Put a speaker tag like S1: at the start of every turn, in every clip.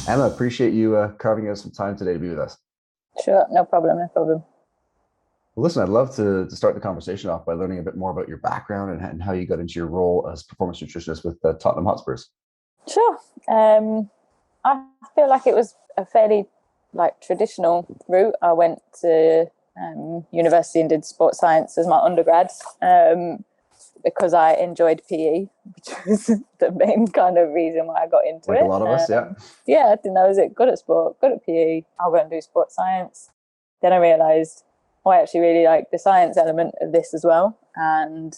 S1: Emma, appreciate you carving out some time today to be with us.
S2: Sure, no problem, no problem.
S1: Well, listen, I'd love to start the conversation off by learning a bit more about your background and how you got into your role as performance nutritionist with the Tottenham Hotspurs.
S2: Sure. I feel like it was a fairly traditional route. I went to university and did sports science as my undergrad because I enjoyed PE, which was the main kind of reason why I got into
S1: Like a
S2: it.
S1: lot of us, yeah.
S2: Yeah, I didn't know I was good at sport, good at PE. I'll go and do sports science. Then I realised, oh, I actually really like the science element of this as well. And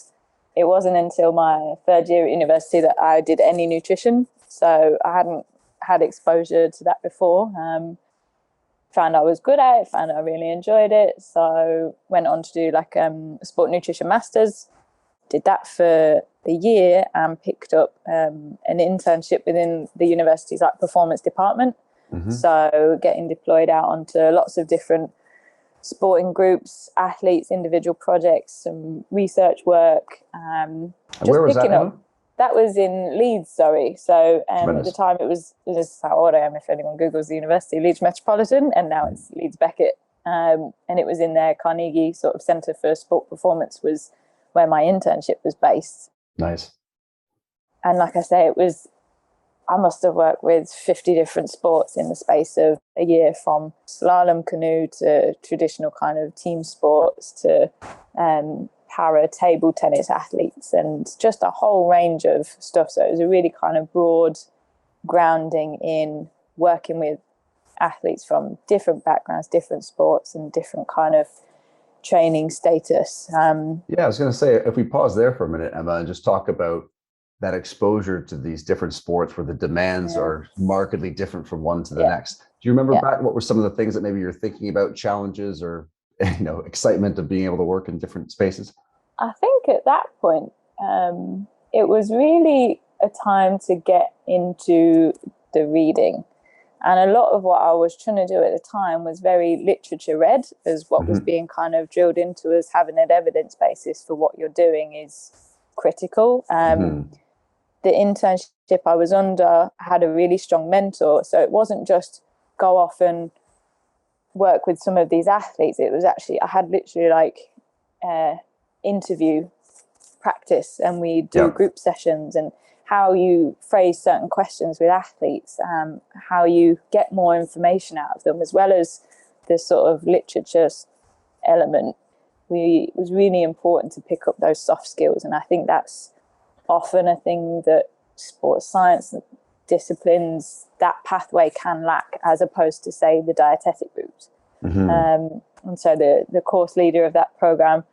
S2: it wasn't until my third year at university that I did any nutrition. So I hadn't had exposure to that before. Found I was good at it, found I really enjoyed it. So went on to do a sport nutrition masters. Did that for the year and picked up an internship within the university's performance department.
S1: Hmm.
S2: So getting deployed out onto lots of different sporting groups, athletes, individual projects, some research work,
S1: And where
S2: just
S1: was that,
S2: picking
S1: Emma?
S2: up. That was in Leeds, sorry. So at the
S1: Tremendous.
S2: time it was, this is how old I am if anyone Googles the university, Leeds Metropolitan, and now it's Leeds Beckett. And it was in their Carnegie sort of Centre for Sport Performance was where my internship was based.
S1: Nice.
S2: And like I say, I must have worked with 50 different sports in the space of a year, from slalom canoe to traditional kind of team sports to para table tennis athletes and just a whole range of stuff. So it was a really kind of broad grounding in working with athletes from different backgrounds, different sports, and different kind of training status.
S1: Yeah, I was going to say, if we pause there for a minute, Emma, and just talk about that exposure to these different sports where the demands
S2: Yeah,
S1: are markedly different from one to the
S2: yeah,
S1: next. Do you remember
S2: yeah.
S1: back what were some of the things that maybe you're thinking about, challenges or excitement of being able to work in different spaces?
S2: I think at that point, it was really a time to get into the reading. And a lot of what I was trying to do at the time was very literature read, as what was
S1: Hmm.
S2: being kind of drilled into us. Having an evidence basis for what you're doing is critical.
S1: Hmm.
S2: The internship I was under had a really strong mentor. So it wasn't just go off and work with some of these athletes. It was actually, I had literally uh, interview practice, and we do
S1: Yeah,
S2: group sessions, and how you phrase certain questions with athletes, how you get more information out of them, as well as the sort of literature element. It was really important to pick up those soft skills, and I think that's often a thing that sports science disciplines, that pathway can lack, as opposed to, say, the dietetic route.
S1: hmm,
S2: And so the course leader of that program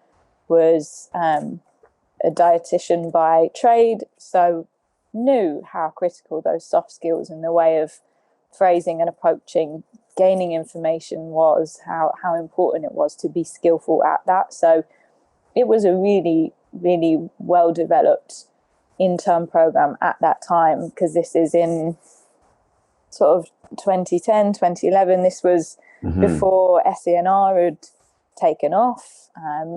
S2: was a dietitian by trade, so knew how critical those soft skills and the way of phrasing and approaching gaining information was, how important it was to be skillful at that. So it was a really, really well developed intern program at that time, because this is in sort of 2010, 2011. This was
S1: hmm.
S2: before SENR had taken off,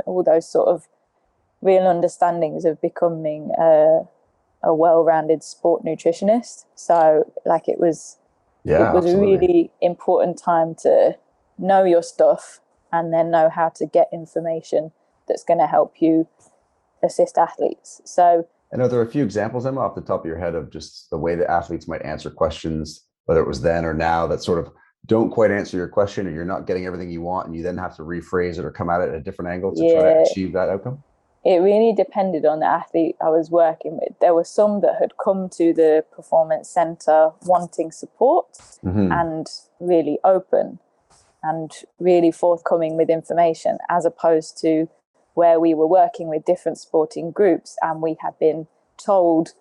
S2: all those sort of real understandings of becoming a well-rounded sport nutritionist. So it
S1: Yeah,
S2: was a
S1: absolutely.
S2: really important time to know your stuff and then know how to get information that's going to help you assist athletes. So
S1: And are there a few examples, Emma, off the top of your head of just the way that athletes might answer questions, whether it was then or now, that sort of don't quite answer your question, or you're not getting everything you want, and you then have to rephrase it or come at it at a different angle to try to
S2: yeah,
S1: achieve that outcome?
S2: it really depended on the athlete I was working with. There were some that had come to the performance center wanting support
S1: Hmm.
S2: and really open and really forthcoming with information, as opposed to where we were working with different sporting groups and we had been told,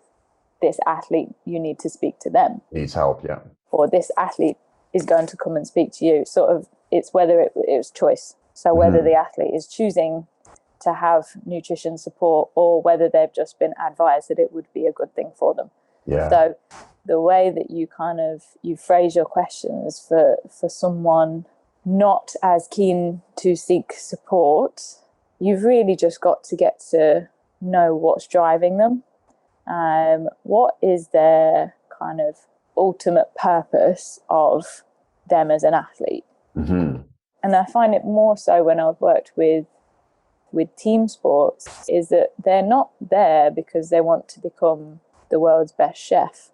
S2: this athlete, you need to speak to them,
S1: Needs help, yeah.
S2: or this athlete is going to come and speak to you. Sort of, it's whether it was choice. So whether the
S1: Hmm.
S2: athlete is choosing to have nutrition support, or whether they've just been advised that it would be a good thing for them.
S1: Yeah.
S2: So the way that you phrase your questions for someone not as keen to seek support, you've really just got to get to know what's driving them. What is their kind of ultimate purpose of them as an athlete.
S1: Mm-hmm.
S2: And I find it more so when I've worked with team sports, is that they're not there because they want to become the world's best chef.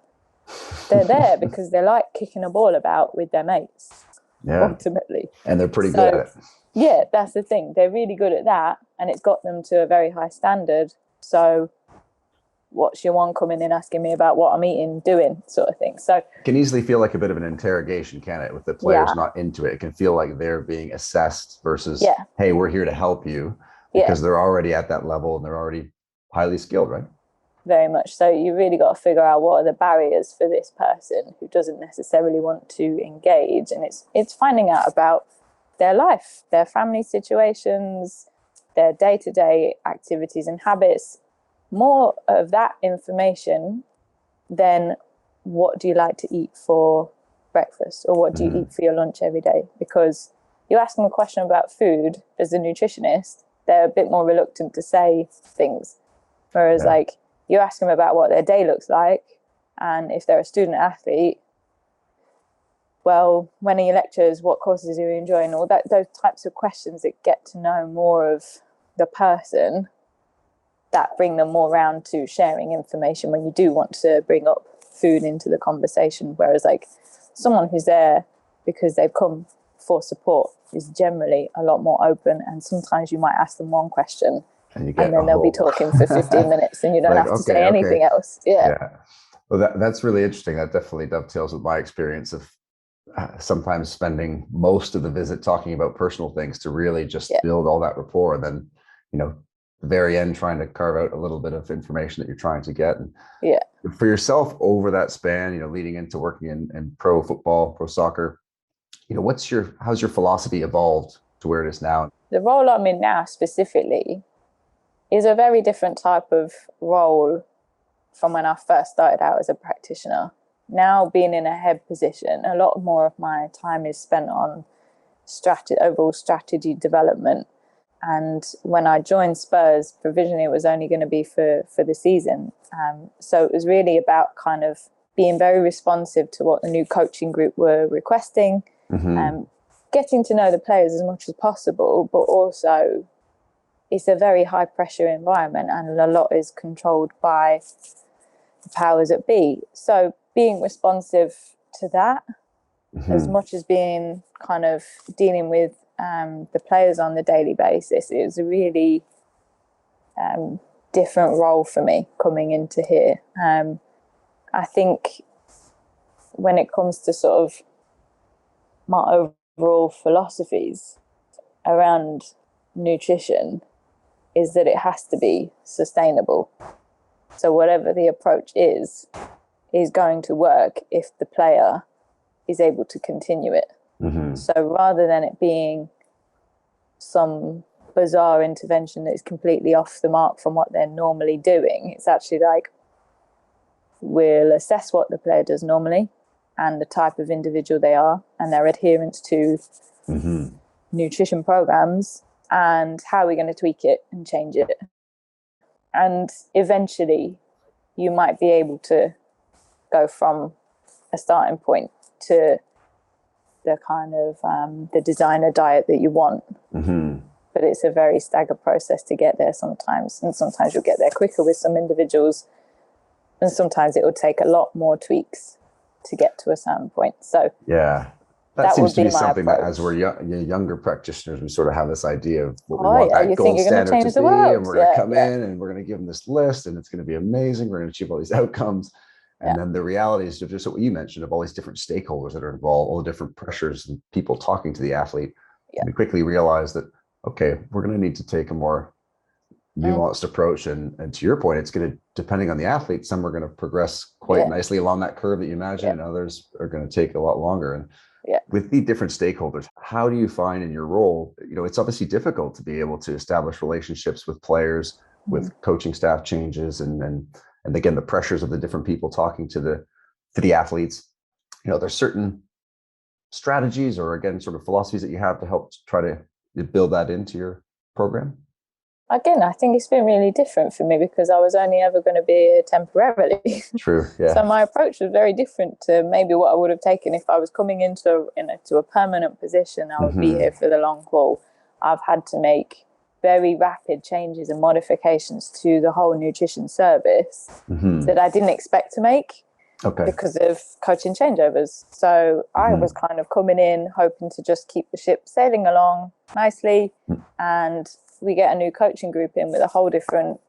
S2: They're there because they like kicking a ball about with their mates, ultimately.
S1: And they're pretty good at it.
S2: Yeah, that's the thing. They're really good at that, and it's got them to a very high standard. So what's your one coming in asking me about what I'm eating, doing, sort of thing. So it
S1: can easily feel like a bit of an interrogation, can it? With the players not into it, it can feel like they're being assessed versus, hey, we're here to help you, because they're already at that level and they're already highly skilled, right?
S2: Very much so. You really got to figure out what are the barriers for this person who doesn't necessarily want to engage, and it's finding out about their life, their family situations, their day-to-day activities and habits. More of that information than what do you like to eat for breakfast, or what do you eat for your lunch every day. Because you ask them a question about food as a nutritionist, they're a bit more reluctant to say things, whereas like you ask them about what their day looks like, and if they're a student athlete, well, when are your lectures, what courses are you enjoying, all that, those types of questions that get to know more of the person, that bring them more around to sharing information when you do want to bring up food into the conversation. Whereas like someone who's there because they've come for support is generally a lot more open, and sometimes you might ask them one question and then they'll be talking for 15 minutes and you don't have to say anything else.
S1: Well, that's really interesting. That definitely dovetails with my experience of sometimes spending most of the visit talking about personal things to really just build all that rapport, and then the very end trying to carve out a little bit of information that you're trying to get. And for yourself over that span, leading into working in pro football, pro soccer, how's your philosophy evolved to where it is now?
S2: The role I'm in now specifically is a very different type of role from when I first started out as a practitioner. Now, being in a head position, a lot more of my time is spent on overall strategy development. And when I joined Spurs, provisionally it was only going to be for the season. So it was really about kind of being very responsive to what the new coaching group were requesting, getting to know the players as much as possible, but also it's a very high pressure environment and a lot is controlled by the powers that be. So being responsive to that, as much as being kind of dealing with the players on the daily basis, it was a really different role for me coming into here. I think when it comes to sort of my overall philosophies around nutrition is that it has to be sustainable. So whatever the approach is going to work if the player is able to continue it. So rather than it being some bizarre intervention that is completely off the mark from what they're normally doing, it's actually like, we'll assess what the player does normally and the type of individual they are and their adherence to nutrition programs, and how we're going to tweak it and change it. And eventually you might be able to go from a starting point to the kind of the designer diet that you want. But it's a very staggered process to get there sometimes, and sometimes you'll get there quicker with some individuals, and sometimes it will take a lot more tweaks to get to a certain point. So
S1: that seems to be something that, as we're younger practitioners, we sort of have this idea of what we want that gold standard to be, and we're going to come in and we're going to give them this list, and it's going to be amazing. We're going to achieve all these outcomes. And then the reality is just what you mentioned of all these different stakeholders that are involved, all the different pressures and people talking to the athlete. We quickly realize that, okay, we're going to need to take a more nuanced approach. And to your point, it's going to, depending on the athlete, some are going to progress quite nicely along that curve that you imagine, and others are going to take a lot longer. And with the different stakeholders, how do you find in your role, it's obviously difficult to be able to establish relationships with players, with coaching staff changes, and again, the pressures of the different people talking to the athletes. There's certain strategies or, again, sort of philosophies that you have to help try to build that into your program.
S2: again, I think it's been really different for me because I was only ever going to be here temporarily.
S1: True.
S2: So
S1: Yeah.
S2: my approach was very different to maybe what I would have taken if I was coming into to a permanent position. I would be
S1: Hmm.
S2: here for the long haul. I've had to make very rapid changes and modifications to the whole nutrition service
S1: Hmm.
S2: that I didn't expect to make
S1: Okay.
S2: because of coaching changeovers. So I was kind of coming in hoping to just keep the ship sailing along nicely, and we get a new coaching group in with a whole different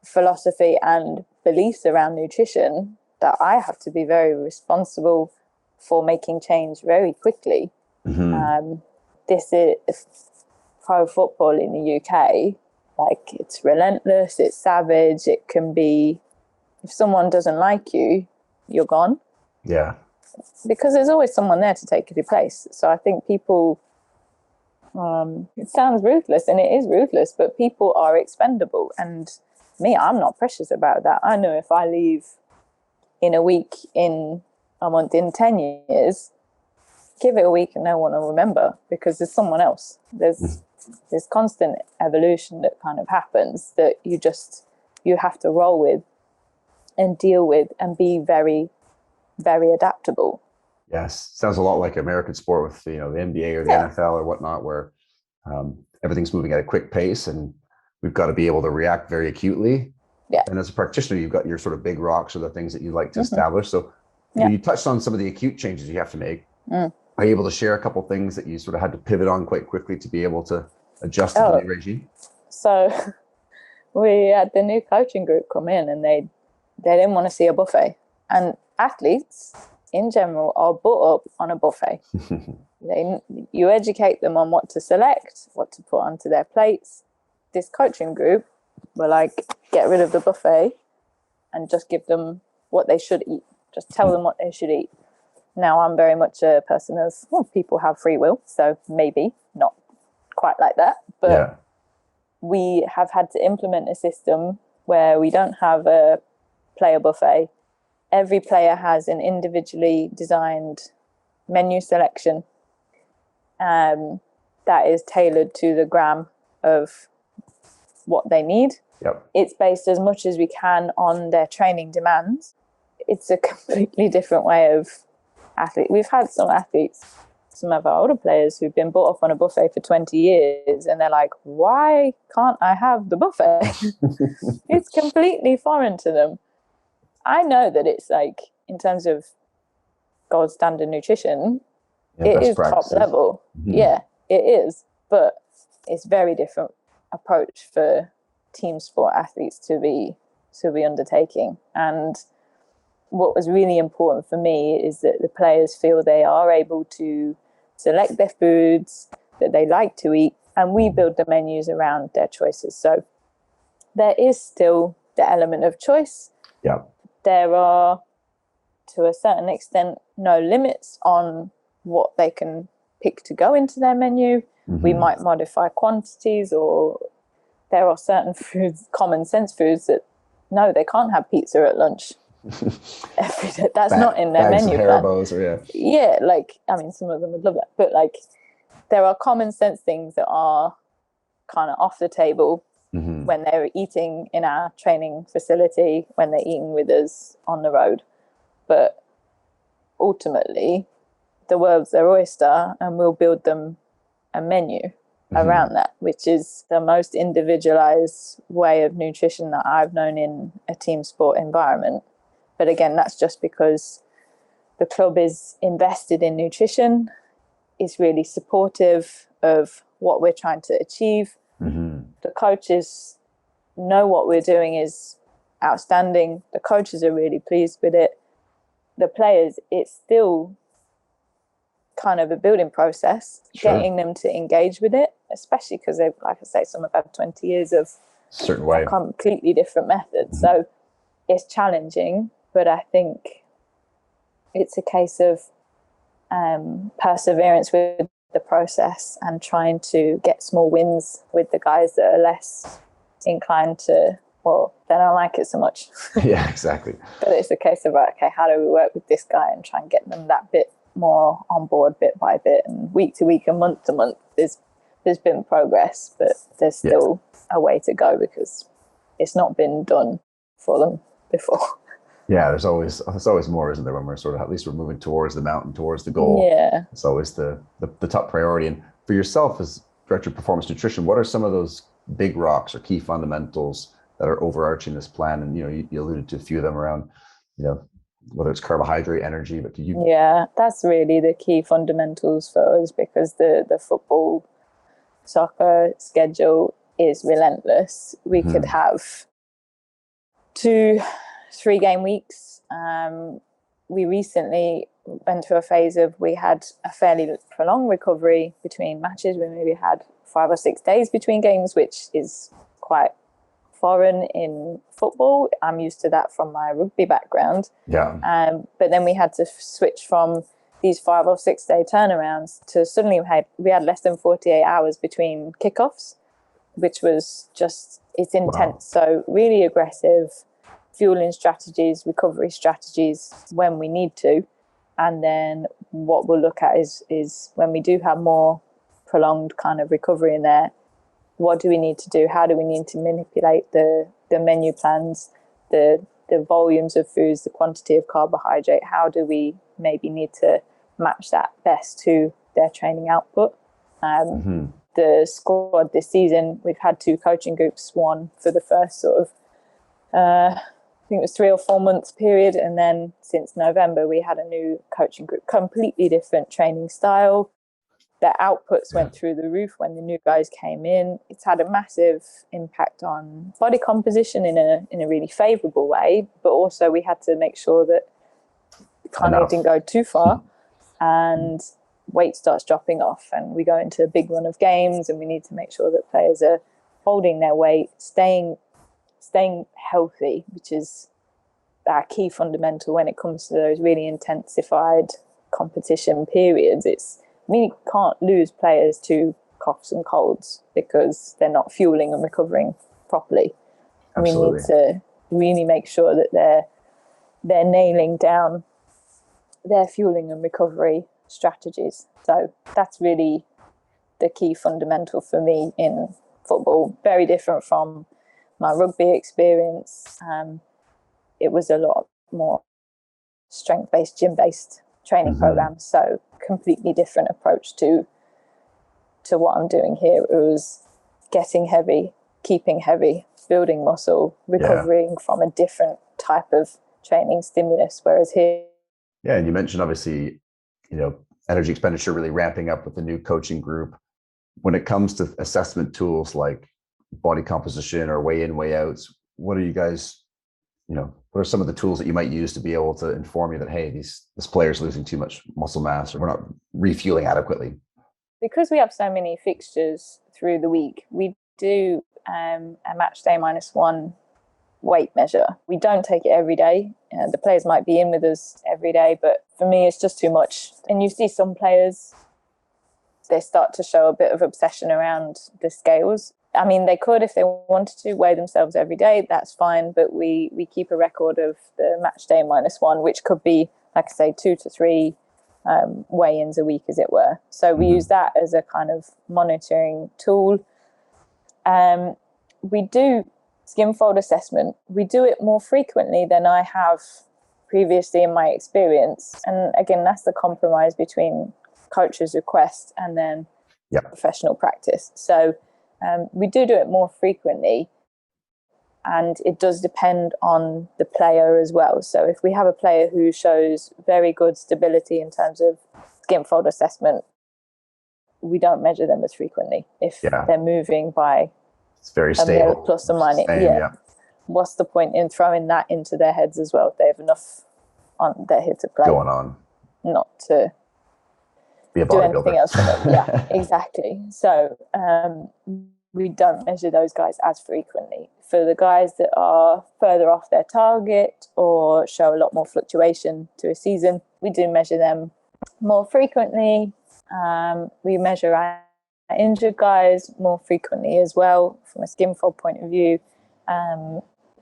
S2: philosophy and beliefs around nutrition that I have to be very responsible for making change very quickly. This is pro football in the UK. Like, it's relentless, it's savage. It can be, if someone doesn't like you, you're gone,
S1: Yeah.
S2: because there's always someone there to take your place. So I think people, it sounds ruthless, and it is ruthless, but people are expendable. And me, I'm not precious about that. I know if I leave in a week, in a month, in 10 years, give it a week and no one will remember, because there's someone else. There's constant evolution that kind of happens that you have to roll with and deal with and be very, very adaptable.
S1: Yes. Sounds a lot like American sport with, the NBA or the NFL or whatnot, where everything's moving at a quick pace and we've got to be able to react very acutely.
S2: Yeah.
S1: And as a practitioner, you've got your sort of big rocks or the things that you like to establish. So you touched on some of the acute changes you have to make. Are you able to share a couple of things that you sort of had to pivot on quite quickly to be able to adjust to the new regime?
S2: So we had the new coaching group come in, and they didn't want to see a buffet. And athletes in general are brought up on a buffet. You educate them on what to select, what to put onto their plates. This coaching group were like, get rid of the buffet and just give them what they should eat. Just tell them what they should eat. Now, I'm very much a person of, people have free will, so maybe not quite like that. But we have had to implement a system where we don't have a player buffet. Every player has an individually designed menu selection that is tailored to the gram of what they need. It's based as much as we can on their training demands. It's a completely different way of athlete. We've had some athletes, some of our older players, who've been brought up on a buffet for 20 years, and they're like, why can't I have the buffet? It's completely foreign to them. I know that it's like, in terms of gold standard nutrition, it is top level. Yeah, it is. But it's very different approach for team sport athletes to be undertaking. And what was really important for me is that the players feel they are able to select their foods that they like to eat, and we build the menus around their choices. So there is still the element of choice. There are, to a certain extent, no limits on what they can pick to go into their menu. We might modify quantities, or there are certain foods, common sense foods, that no, they can't have pizza at lunch every day. That's not in their menu plan. Yeah, like, I mean, some of them would love that, but like, there are common sense things that are kind of off the table when they're eating in our training facility, when they're eating with us on the road. But ultimately, the world's their oyster, and we'll build them a menu around that, which is the most individualized way of nutrition that I've known in a team sport environment. But again, that's just because the club is invested in nutrition, is really supportive of what we're trying to achieve. The coaches know what we're doing is outstanding. The coaches are really pleased with it. The players, it's still kind of a building process, getting them to engage with it, especially because they've, like I say, some have had 20 years of
S1: certain way,
S2: completely different methods. So it's challenging, but I think it's a case of perseverance with the process and trying to get small wins with the guys that are less inclined to, well, they don't like it so much.
S1: Yeah, exactly.
S2: But it's a case of, okay, how do we work with this guy and try and get them that bit more on board, bit by bit, and week to week and month to month. There's been progress, but there's still a way to go because it's not been done for them before.
S1: Yeah, there's always more, isn't there? When we're sort of, at least we're moving towards the mountain, towards the goal.
S2: Yeah,
S1: It's always the top priority. And for yourself as director of performance nutrition, what are some of those big rocks or key fundamentals that are overarching this plan? And you alluded to a few of them around, whether it's carbohydrate, energy, but
S2: yeah, that's really the key fundamentals for us, because the football soccer schedule is relentless. We could have 2-3 game weeks. We recently went through a phase of, we had a fairly prolonged recovery between matches. We maybe had 5 or 6 days between games, which is quite foreign in football. I'm used to that from my rugby background.
S1: Yeah.
S2: But then we had to switch from these 5 or 6 day turnarounds to suddenly we had less than 48 hours between kickoffs, which was just, it's intense. Wow. So really aggressive fueling strategies, recovery strategies when we need to. And then what we'll look at is when we do have more prolonged kind of recovery in there, what do we need to do? How do we need to manipulate the menu plans, the volumes of foods, the quantity of carbohydrate? How do we maybe need to match that best to their training output? The squad this season, we've had 2 coaching groups, one for the first sort of, I think it was 3 or 4 months period. And then since November, we had a new coaching group, completely different training style. Their outputs went through the roof when the new guys came in. It's had a massive impact on body composition in a really favourable way, but also we had to make sure that it didn't go too far and weight starts dropping off, and we go into a big run of games, and we need to make sure that players are holding their weight, staying healthy, which is our key fundamental when it comes to those really intensified competition periods. We can't lose players to coughs and colds because they're not fueling and recovering properly. Absolutely. We need to really make sure that they're nailing down their fueling and recovery strategies. So that's really the key fundamental for me in football. Very different from my rugby experience. It was a lot more strength-based, gym-based training programs. So completely different approach to what I'm doing here. It was getting heavy, keeping heavy, building muscle, recovering from a different type of training stimulus. Whereas here,
S1: and you mentioned obviously, energy expenditure really ramping up with the new coaching group. When it comes to assessment tools like body composition or weigh in, weigh outs, what are you guys, what are some of the tools that you might use to be able to inform you that, hey, this player's losing too much muscle mass, or we're not refueling adequately?
S2: Because we have so many fixtures through the week, we do a match day -1 weight measure. We don't take it every day. The players might be in with us every day, but for me, it's just too much. And you see some players, they start to show a bit of obsession around the scales. I mean, they could, if they wanted to, weigh themselves every day, that's fine. But we keep a record of the match day -1, which could be, like I say, 2 to 3 weigh-ins a week, as it were. So we use that as a kind of monitoring tool. We do skin fold assessment. We do it more frequently than I have previously in my experience. And again, that's the compromise between coach's request and then professional practice. So we do it more frequently, and it does depend on the player as well. So if we have a player who shows very good stability in terms of skin fold assessment, we don't measure them as frequently. If they're moving by
S1: it's very stable,
S2: plus or minus, what's the point in throwing that into their heads as well? They have enough on their head to play
S1: going on,
S2: not to
S1: be a
S2: do
S1: bodybuilder.
S2: anything else with it. Yeah, exactly. So we don't measure those guys as frequently. For the guys that are further off their target or show a lot more fluctuation to a season, we do measure them more frequently. We measure our injured guys more frequently as well from a skin fold point of view.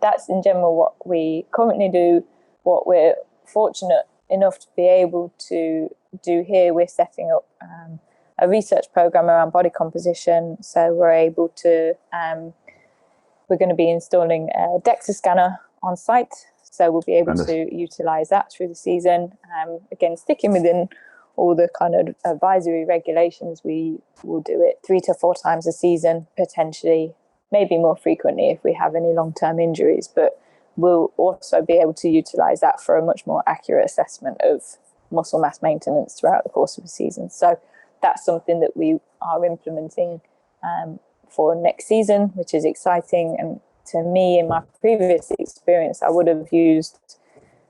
S2: That's in general what we currently do. What we're fortunate enough to be able to do here, we're setting up a research program around body composition. So we're able to We're going to be installing a DEXA scanner on site, so we'll be able to utilize that through the season. Again, sticking within all the kind of advisory regulations, we will do it 3 to 4 times a season, potentially, maybe more frequently if we have any long-term injuries, but we'll also be able to utilize that for a much more accurate assessment of muscle mass maintenance throughout the course of the season. So that's something that we are implementing for next season, which is exciting. And to me, in my previous experience, I would have used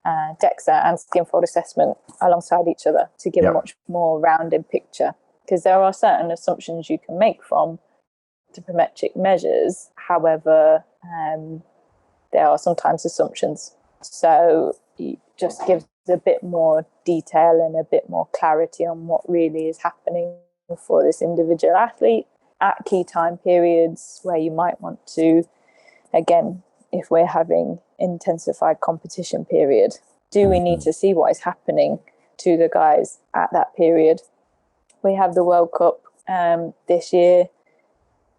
S2: DEXA and skin fold assessment alongside each other to give a much more rounded picture, because there are certain assumptions you can make from anthropometric measures. However, there are sometimes assumptions. So it just gives a bit more detail and a bit more clarity on what really is happening for this individual athlete at key time periods where you might want to, again, if we're having intensified competition period, do we need to see what is happening to the guys at that period? We have the World Cup this year.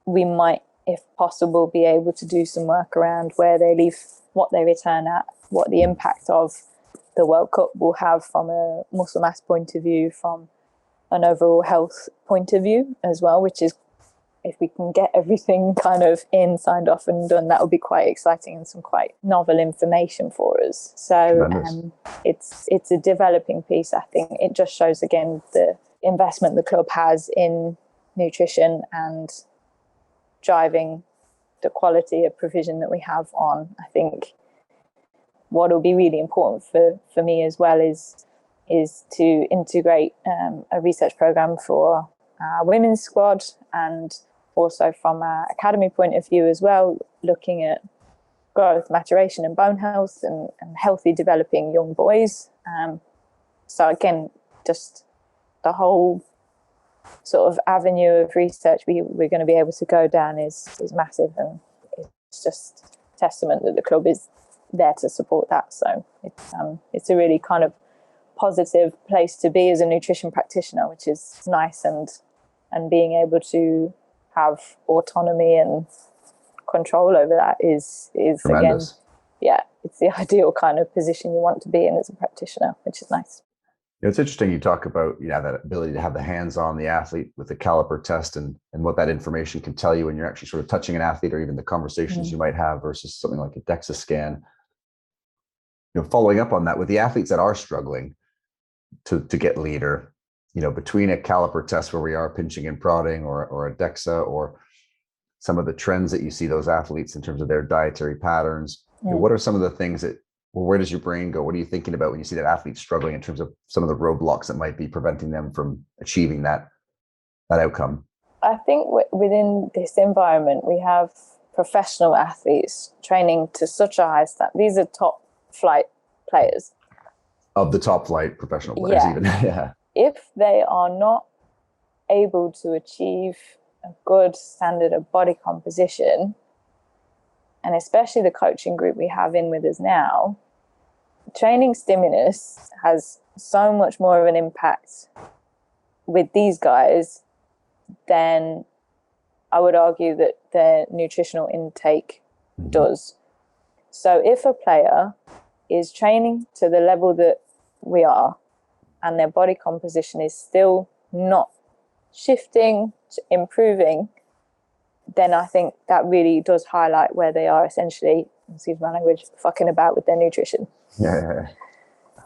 S2: We might, if possible, be able to do some work around where they leave, what they return at, what the impact of the World Cup will have from a muscle mass point of view, from an overall health point of view as well, which is, if we can get everything kind of signed off and done, that would be quite exciting and some quite novel information for us. So it's a developing piece. I think it just shows, again, the investment the club has in nutrition and driving the quality of provision that we have on. I think what will be really important for me as well is to integrate a research program for our women's squad, and also from our academy point of view as well, looking at growth, maturation and bone health and healthy developing young boys. So again, just the whole sort of avenue of research we're going to be able to go down is massive, and it's just testament that the club is there to support that. So it's a really kind of positive place to be as a nutrition practitioner, which is nice, and being able to have autonomy and control over that is tremendous. Again, it's the ideal kind of position you want to be in as a practitioner, which is nice.
S1: It's interesting you talk about that ability to have the hands on the athlete with the caliper test and what that information can tell you when you're actually sort of touching an athlete, or even the conversations you might have versus something like a DEXA scan. Following up on that, with the athletes that are struggling to get leader, between a caliper test where we are pinching and prodding, or a DEXA, or some of the trends that you see those athletes in terms of their dietary patterns, what are some of the things that, where does your brain go? What are you thinking about when you see that athlete struggling in terms of some of the roadblocks that might be preventing them from achieving that outcome? I
S2: think within this environment, we have professional athletes training to such a high standard. These are top flight players.
S1: Of the top flight professional players, even. Yeah.
S2: If they are not able to achieve a good standard of body composition, and especially the coaching group we have in with us now, training stimulus has so much more of an impact with these guys than I would argue that their nutritional intake does. So if a player is training to the level that we are, and their body composition is still not shifting, improving, then I think that really does highlight where they are essentially, excuse my language, fucking about with their nutrition.
S1: Yeah.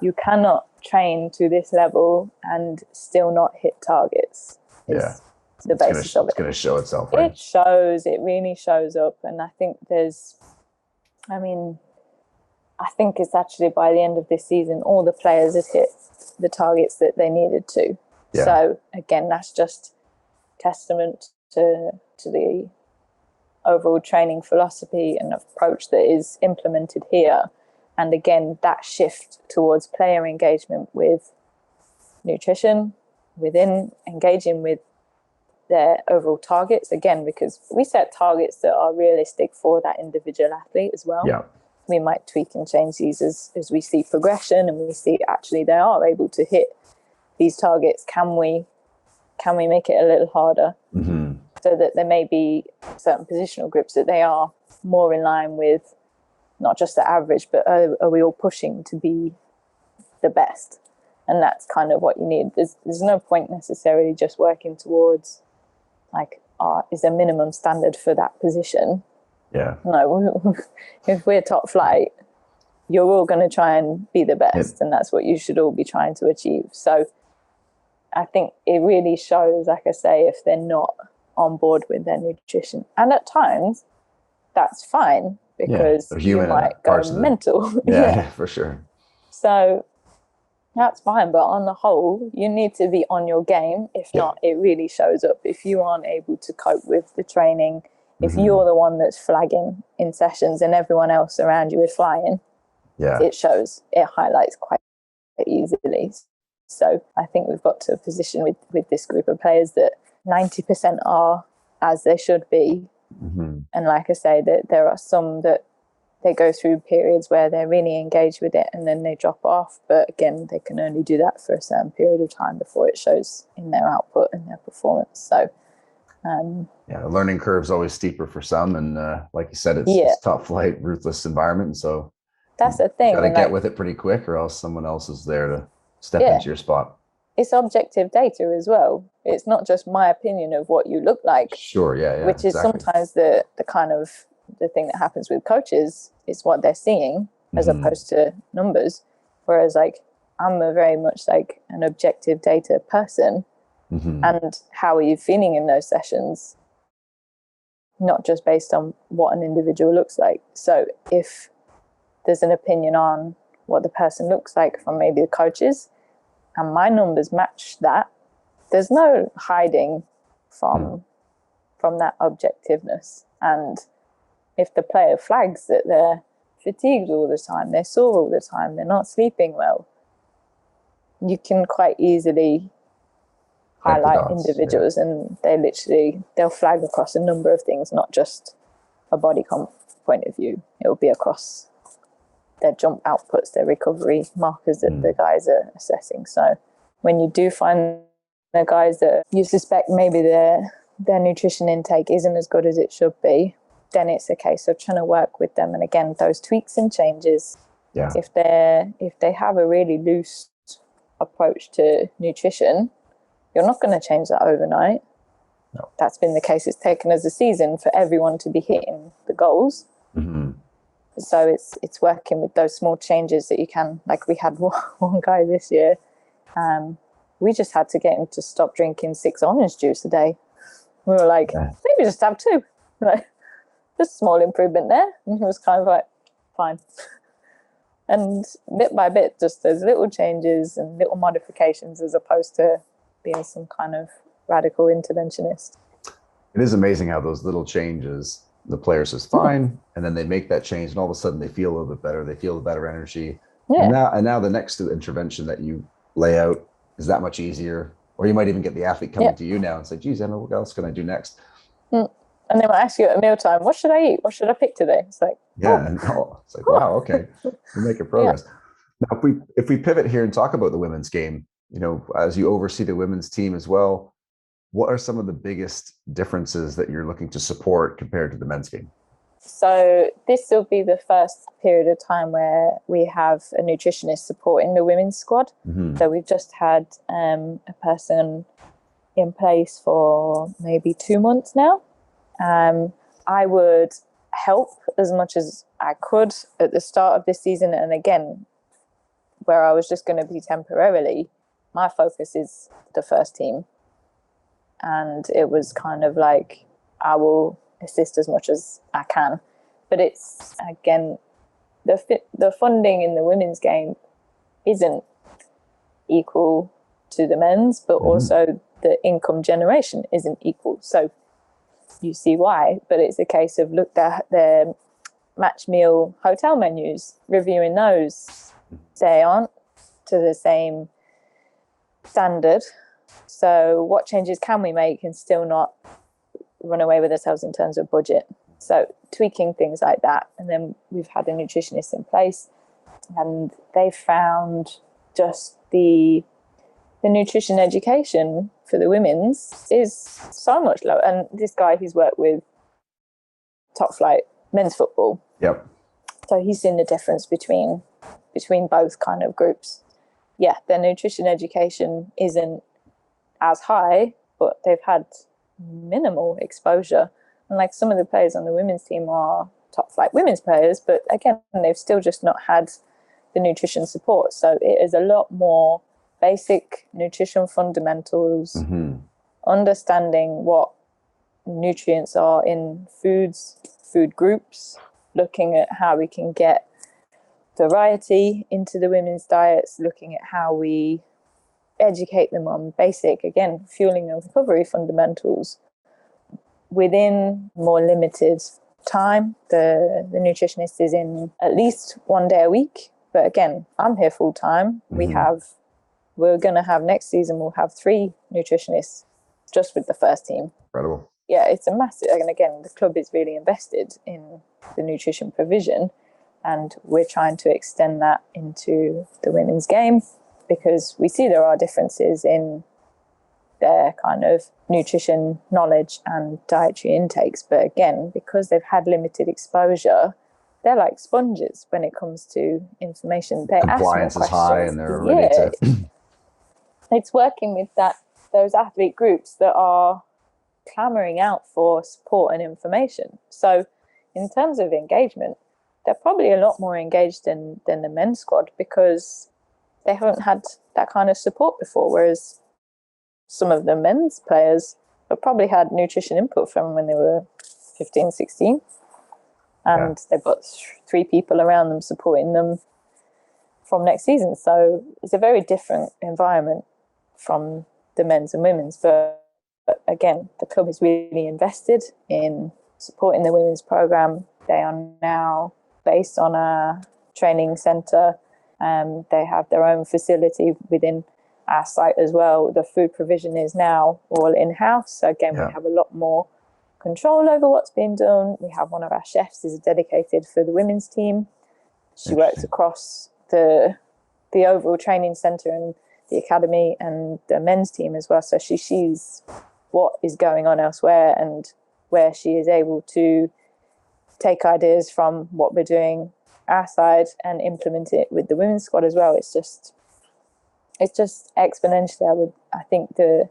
S2: You cannot train to this level and still not hit targets. It's the basis of it.
S1: It's going to show itself, right?
S2: It really shows up. And I think I think it's actually by the end of this season, all the players have hit the targets that they needed to. Yeah. So again, that's just testament to the overall training philosophy and approach that is implemented here. And again, that shift towards player engagement with nutrition, within engaging with their overall targets, again, because we set targets that are realistic for that individual athlete as well.
S1: Yeah.
S2: We might tweak and change these as we see progression and we see actually they are able to hit these targets. Can we make it a little harder so that there may be certain positional groups that they are more in line with not just the average, but are we all pushing to be the best? And that's kind of what you need. There's no point necessarily just working towards like, is there minimum standard for that position?
S1: Yeah.
S2: No, if we're top flight, you're all going to try and be the best, and that's what you should all be trying to achieve. So I think it really shows, like I say, if they're not on board with their nutrition. And at times, that's fine, because you might go mental.
S1: Yeah, for sure.
S2: So that's fine. But on the whole, you need to be on your game. If not, it really shows up. If you aren't able to cope with the training, if you're the one that's flagging in sessions and everyone else around you is flying, it shows. It highlights quite easily. So I think we've got to a position with this group of players that 90% are as they should be. And like I say, that there are some that they go through periods where they're really engaged with it and then they drop off. But again, they can only do that for a certain period of time before it shows in their output and their performance. So
S1: the learning curve is always steeper for some, and like you said, it's top flight, ruthless environment. So
S2: that's the thing.
S1: Got to get with it pretty quick, or else someone else is there to step into your spot.
S2: It's objective data as well. It's not just my opinion of what you look like.
S1: Sure,
S2: which is sometimes the kind of the thing that happens with coaches is what they're seeing as opposed to numbers. Whereas like I'm a very much like an objective data person. And how are you feeling in those sessions? Not just based on what an individual looks like. So if there's an opinion on what the person looks like from maybe the coaches, and my numbers match that, there's no hiding from that objectiveness. And if the player flags that they're fatigued all the time, they're sore all the time, they're not sleeping well, you can quite easily highlight individuals, and they'll flag across a number of things, not just a body comp point of view. It'll be across their jump outputs, their recovery markers that the guys are assessing. So when you do find the guys that you suspect maybe their nutrition intake isn't as good as it should be, then it's a case of trying to work with them. And again, those tweaks and changes, if they have a really loose approach to nutrition, you're not going to change that overnight. No. That's been the case. It's taken us a season for everyone to be hitting the goals. So it's working with those small changes that you can, like we had one guy this year, we just had to get him to stop drinking 6 orange juice a day. We were like, maybe just have 2. Like, just a small improvement there. And he was kind of like, fine. And bit by bit, just those little changes and little modifications as opposed to being some kind of radical interventionist.
S1: It is amazing how those little changes, the player says fine, and then they make that change, and all of a sudden they feel a little bit better. They feel the better energy. And now the next intervention that you lay out is that much easier. Or you might even get the athlete coming to you now and say, geez, Emma, what else can I do next?
S2: And they might ask you at mealtime, what should I eat? What should I pick today? It's like,
S1: it's like, wow, okay, we're making progress. Now, if we pivot here and talk about the women's game, as you oversee the women's team as well, what are some of the biggest differences that you're looking to support compared to the men's game?
S2: So this will be the first period of time where we have a nutritionist supporting the women's squad. So we've just had a person in place for maybe 2 months now. I would help as much as I could at the start of this season. And again, where I was just going to be temporarily, my focus is the first team. And it was kind of like, I will assist as much as I can. But it's, again, the funding in the women's game isn't equal to the men's, but also the income generation isn't equal. So you see why. But it's a case of look at their match meal hotel menus, reviewing those. They aren't to the same standard. So what changes can we make and still not run away with ourselves in terms of budget? So tweaking things like that. And then we've had a nutritionist in place, and they found just the nutrition education for the women's is so much lower. And this guy, he's worked with top flight men's football.
S1: Yep.
S2: So he's seen the difference between both kind of groups. Yeah, their nutrition education isn't as high, but they've had minimal exposure. And like some of the players on the women's team are top flight women's players, but again, they've still just not had the nutrition support. So it is a lot more basic nutrition fundamentals, understanding what nutrients are in foods, food groups, looking at how we can get variety into the women's diets, looking at how we educate them on basic, again, fueling and recovery fundamentals within more limited time. The nutritionist is in at least 1 day a week, but again, I'm here full time. We're going to have next season, we'll have 3 nutritionists just with the first team.
S1: Incredible.
S2: Yeah, it's a massive, and again, the club is really invested in the nutrition provision, and we're trying to extend that into the women's game, because we see there are differences in their kind of nutrition knowledge and dietary intakes. But again, because they've had limited exposure, they're like sponges when it comes to information. They
S1: Compliance
S2: ask
S1: is high and they're ready to...
S2: It's working with those athlete groups that are clamoring out for support and information. So in terms of engagement, they're probably a lot more engaged than the men's squad, because they haven't had that kind of support before, whereas some of the men's players have probably had nutrition input from when they were 15, 16. And they've got 3 people around them supporting them from next season. So it's a very different environment from the men's and women's. But again, the club is really invested in supporting the women's program. They are now based on a training centre. They have their own facility within our site as well. The food provision is now all in-house. So again, we have a lot more control over what's being done. We have one of our chefs is dedicated for the women's team. She works across the overall training centre and the academy and the men's team as well. So she sees what is going on elsewhere and where she is able to take ideas from what we're doing our side and implement it with the women's squad as well. It's just exponentially. I think the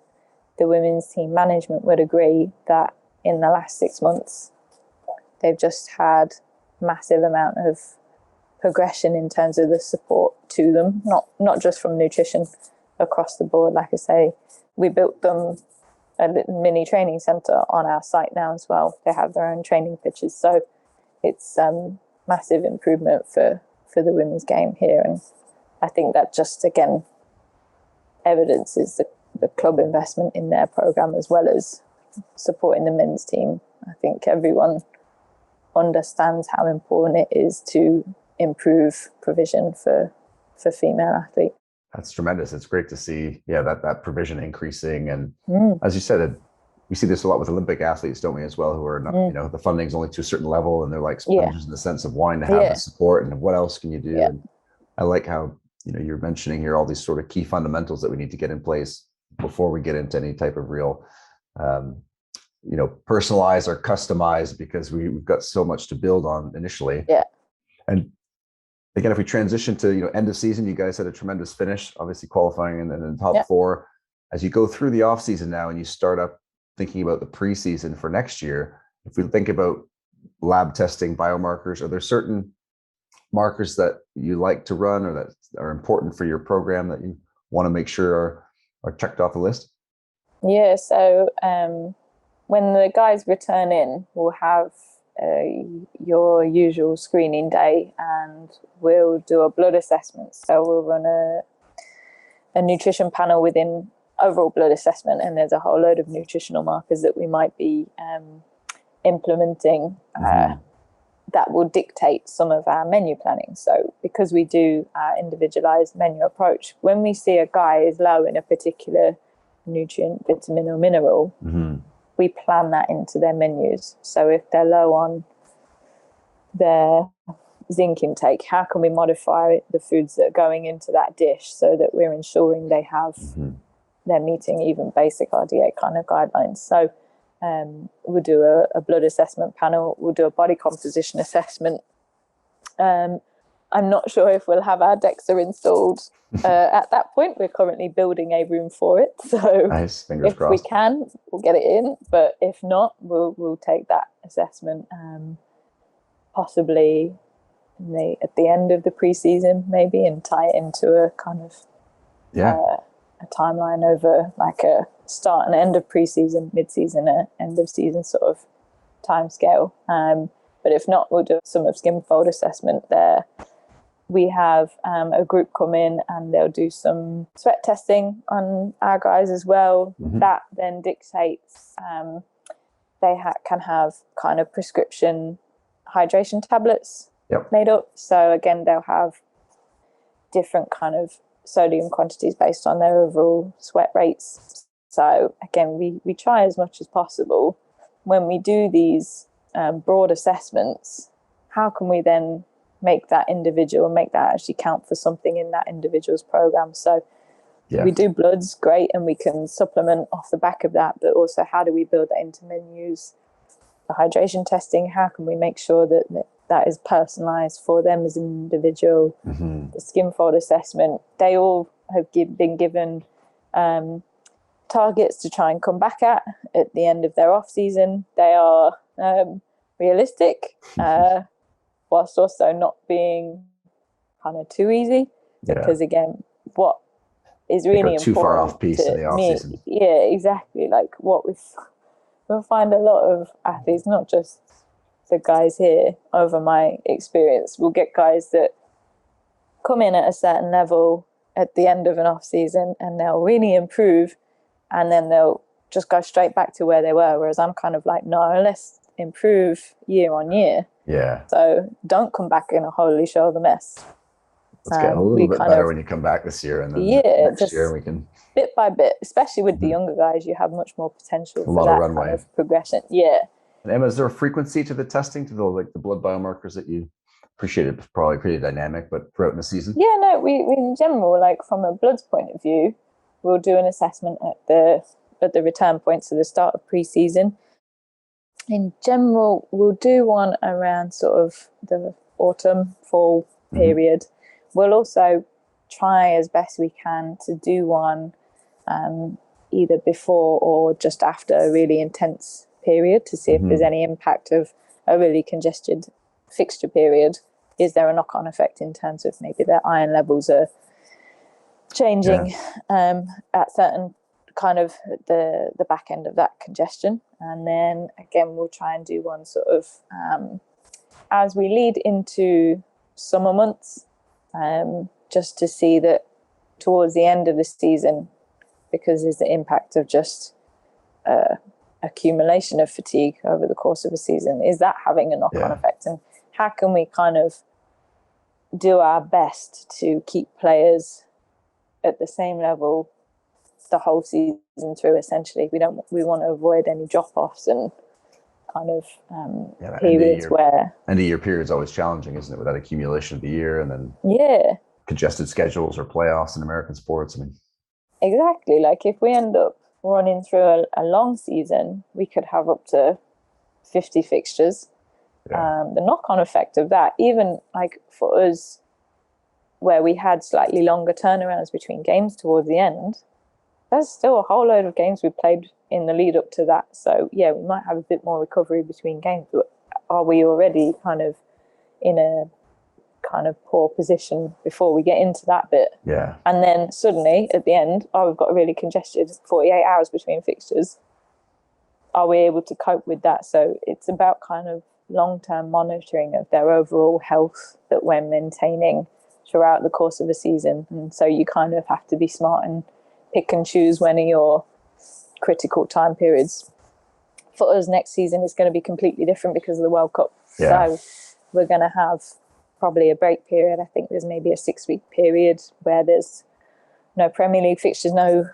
S2: women's team management would agree that in the last 6 months they've just had massive amount of progression in terms of the support to them, not just from nutrition, across the board. Like I say, we built them a little mini training centre on our site now as well. They have their own training pitches, so it's massive improvement for the women's game here. And I think that just again evidences the club investment in their programme as well as supporting the men's team. I think everyone understands how important it is to improve provision for female athletes.
S1: That's tremendous. It's great to see, that provision increasing. And as you said, we see this a lot with Olympic athletes, don't we, as well, who are not, the funding's only to a certain level and they're like sponges in the sense of wanting to have the support and what else can you do? And I like how, you're mentioning here all these sort of key fundamentals that we need to get in place before we get into any type of real, personalize or customize, because we've got so much to build on initially. Yeah. And again, if we transition to, end of season, you guys had a tremendous finish, obviously qualifying in the top 4. As you go through the off season now and you start up thinking about the preseason for next year, if we think about lab testing, biomarkers, are there certain markers that you like to run or that are important for your program that you want to make sure are checked off the list?
S2: Yeah, so when the guys return in, we'll have your usual screening day and we'll do a blood assessment. So we'll run a nutrition panel within overall blood assessment, and there's a whole load of nutritional markers that we might be implementing that will dictate some of our menu planning. So because we do our individualized menu approach, when we see a guy is low in a particular nutrient, vitamin or mineral, we plan that into their menus. So if they're low on their zinc intake, how can we modify the foods that are going into that dish so that we're ensuring they have they're meeting even basic RDA kind of guidelines. So We'll do a blood assessment panel. We'll do a body composition assessment. I'm not sure if we'll have our DEXA installed at that point. We're currently building a room for it. So
S1: nice. Fingers
S2: if
S1: crossed.
S2: we can, we'll get it in. But if not, we'll take that assessment possibly at the end of the preseason, maybe, and tie it into a kind of a timeline over like a start and end of preseason, mid-season, end of season sort of time scale. But if not, we'll do some of skin fold assessment there. We have a group come in and they'll do some sweat testing on our guys as well. That then dictates they can have kind of prescription hydration tablets made up. So again, they'll have different kind of sodium quantities based on their overall sweat rates. So again, we try as much as possible when we do these broad assessments. How can we then make that actually count for something in that individual's program? So we do bloods, great, and we can supplement off the back of that, but also how do we build that into menus? The hydration testing, how can we make sure that is personalized for them as an individual? The skin fold assessment, they all have been given targets to try and come back at the end of their off season. They are realistic, whilst also not being kind of too easy, because again, what is really important
S1: too far off piece in the off season.
S2: Yeah, exactly. Like what we'll find a lot of athletes, not just the guys here, over my experience, we'll get guys that come in at a certain level at the end of an off season and they'll really improve, and then they'll just go straight back to where they were. Whereas I'm kind of like, no, let's improve year on year.
S1: Yeah.
S2: So don't come back in a holy show of a mess.
S1: Let's get a little bit better when you come back this year, and then next year we can
S2: bit by bit, especially with the younger guys, you have much more potential for that
S1: runway.
S2: Kind of progression. Yeah.
S1: And Emma, is there a frequency to the testing, to the blood biomarkers that you appreciated? Probably pretty dynamic, but throughout the season?
S2: Yeah, no, we in general, like from a bloods point of view, we'll do an assessment at the return points at the start of preseason. In general, we'll do one around sort of the autumn, fall period. We'll also try as best we can to do one either before or just after a really intense period to see if there's any impact of a really congested fixture period. Is there a knock-on effect in terms of maybe their iron levels are changing at certain kind of the back end of that congestion? And then again, we'll try and do one sort of as we lead into summer months, just to see that towards the end of the season, because there's the impact of just accumulation of fatigue over the course of a season, is that having a knock-on effect? And how can we kind of do our best to keep players at the same level the whole season through? Essentially, we want to avoid any drop-offs and kind of periods where
S1: end of year period is always challenging, isn't it, with that accumulation of the year and then congested schedules or playoffs in American sports. I mean,
S2: exactly. Like if we end up running through a long season, we could have up to 50 fixtures. The knock-on effect of that, even like for us, where we had slightly longer turnarounds between games towards the end, there's still a whole load of games we played in the lead up to that. So yeah, we might have a bit more recovery between games, but are we already kind of in a kind of poor position before we get into that bit?
S1: Yeah.
S2: And then suddenly at the end, we've got a really congested 48 hours between fixtures. Are we able to cope with that? So it's about kind of long-term monitoring of their overall health that we're maintaining throughout the course of a season. And so you kind of have to be smart and pick and choose when are your critical time periods. For us, next season is going to be completely different because of the World Cup. So we're going to have probably a break period. I think there's maybe a 6-week period where there's no Premier League fixtures, no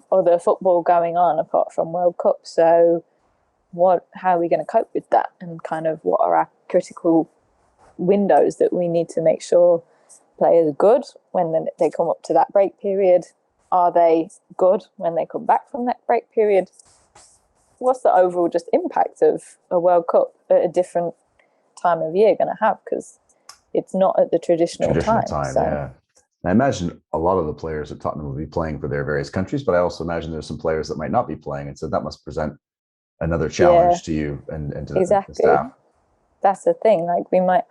S2: other football going on apart from World Cup. So how are we going to cope with that, and kind of what are our critical windows that we need to make sure players are good when they come up to that break period? Are they good when they come back from that break period? what's the overall just impact of a World Cup at a different time of year going to have? Because it's not at the traditional time. So.
S1: Yeah. I imagine a lot of the players at Tottenham will be playing for their various countries, but I also imagine there's some players that might not be playing, and so that must present another challenge to you and to the staff.
S2: That's the thing. Like we might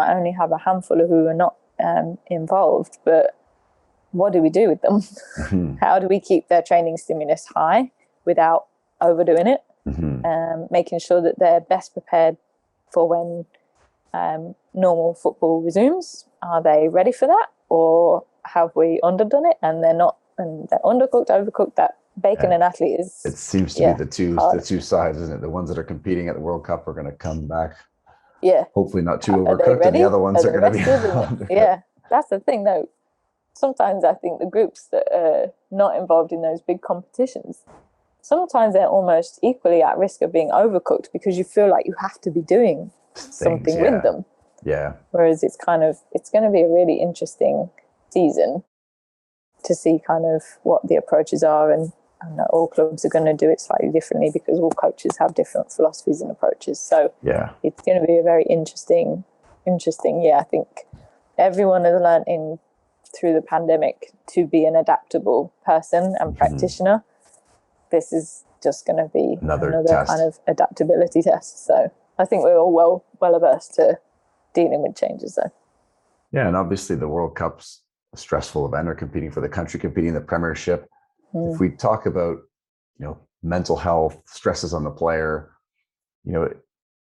S2: only have a handful of who are not involved, but what do we do with them? How do we keep their training stimulus high without overdoing it? Making sure that they're best prepared for when normal football resumes. Are they ready for that, or have we underdone it and they're not, and they're undercooked, overcooked? That bacon an athlete is.
S1: It seems to be the two sides, isn't it? The ones that are competing at the World Cup are going to come back.
S2: Yeah.
S1: Hopefully not too overcooked, and the other ones are going to
S2: be. Yeah, that's the thing, though. Sometimes I think the groups that are not involved in those big competitions, sometimes they're almost equally at risk of being overcooked because you feel like you have to be doing something with them.
S1: Yeah.
S2: Whereas it's going to be a really interesting season to see kind of what the approaches are, and all clubs are going to do it slightly differently because all coaches have different philosophies and approaches. So it's going to be a very interesting year. I think everyone has learned through the pandemic to be an adaptable person and practitioner. This is just going to be another kind of adaptability test. So I think we're all well averse to dealing with changes, though.
S1: Yeah, and obviously the World Cup's a stressful event, or competing for the country, competing in the Premiership. If we talk about, mental health, stresses on the player,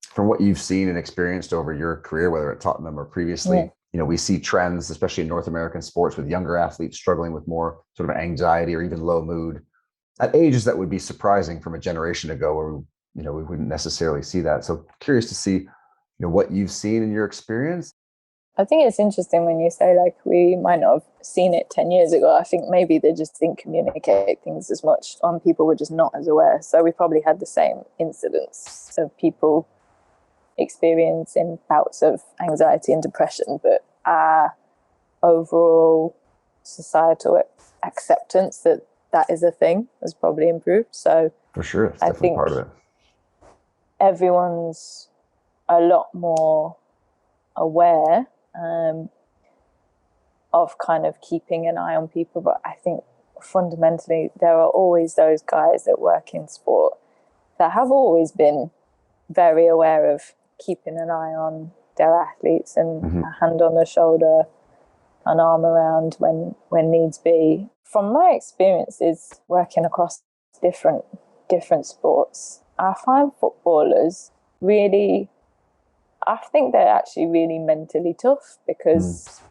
S1: from what you've seen and experienced over your career, whether at Tottenham or previously, we see trends, especially in North American sports, with younger athletes struggling with more sort of anxiety or even low mood at ages that would be surprising from a generation ago, where we wouldn't necessarily see that. So curious to see, what you've seen in your experience.
S2: I think it's interesting when you say, like, we might not have seen it 10 years ago. I think maybe they just didn't communicate things as much, and people were just not as aware. So we probably had the same incidents of people experiencing bouts of anxiety and depression, but our overall societal acceptance that is a thing has probably improved. So
S1: for sure, it's definitely part of it.
S2: Everyone's a lot more aware of kind of keeping an eye on people, but I think fundamentally there are always those guys that work in sport that have always been very aware of keeping an eye on their athletes and a hand on the shoulder, an arm around when needs be. From my experiences working across different sports, I find footballers really, I think they're actually really mentally tough because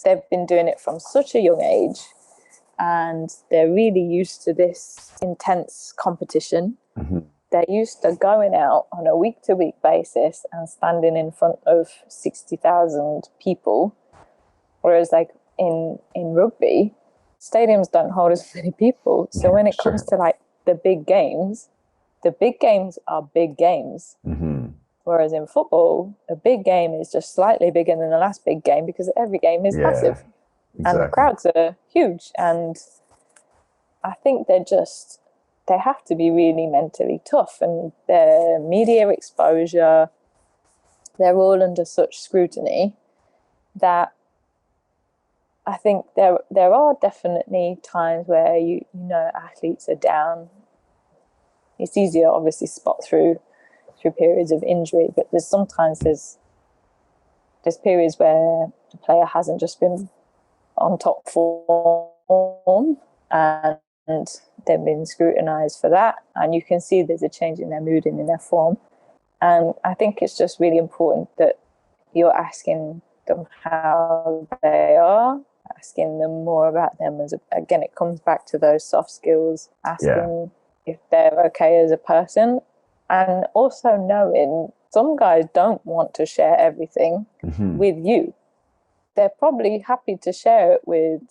S2: they've been doing it from such a young age and they're really used to this intense competition. They're used to going out on a week-to-week basis and standing in front of 60,000 people, whereas like in rugby, stadiums don't hold as many people. So when it comes to like the big games are big games. Whereas in football, a big game is just slightly bigger than the last big game because every game is massive. And the crowds are huge. And I think they have to be really mentally tough, and their media exposure, they're all under such scrutiny that I think there are definitely times where athletes are down. It's easier obviously spot through periods of injury, but there's periods where the player hasn't just been on top form and they've been scrutinized for that, and you can see there's a change in their mood and in their form. And I think it's just really important that you're asking them how they are, asking them more about them. Again, it comes back to those soft skills, asking if they're okay as a person, and also knowing some guys don't want to share everything with you. They're probably happy to share it with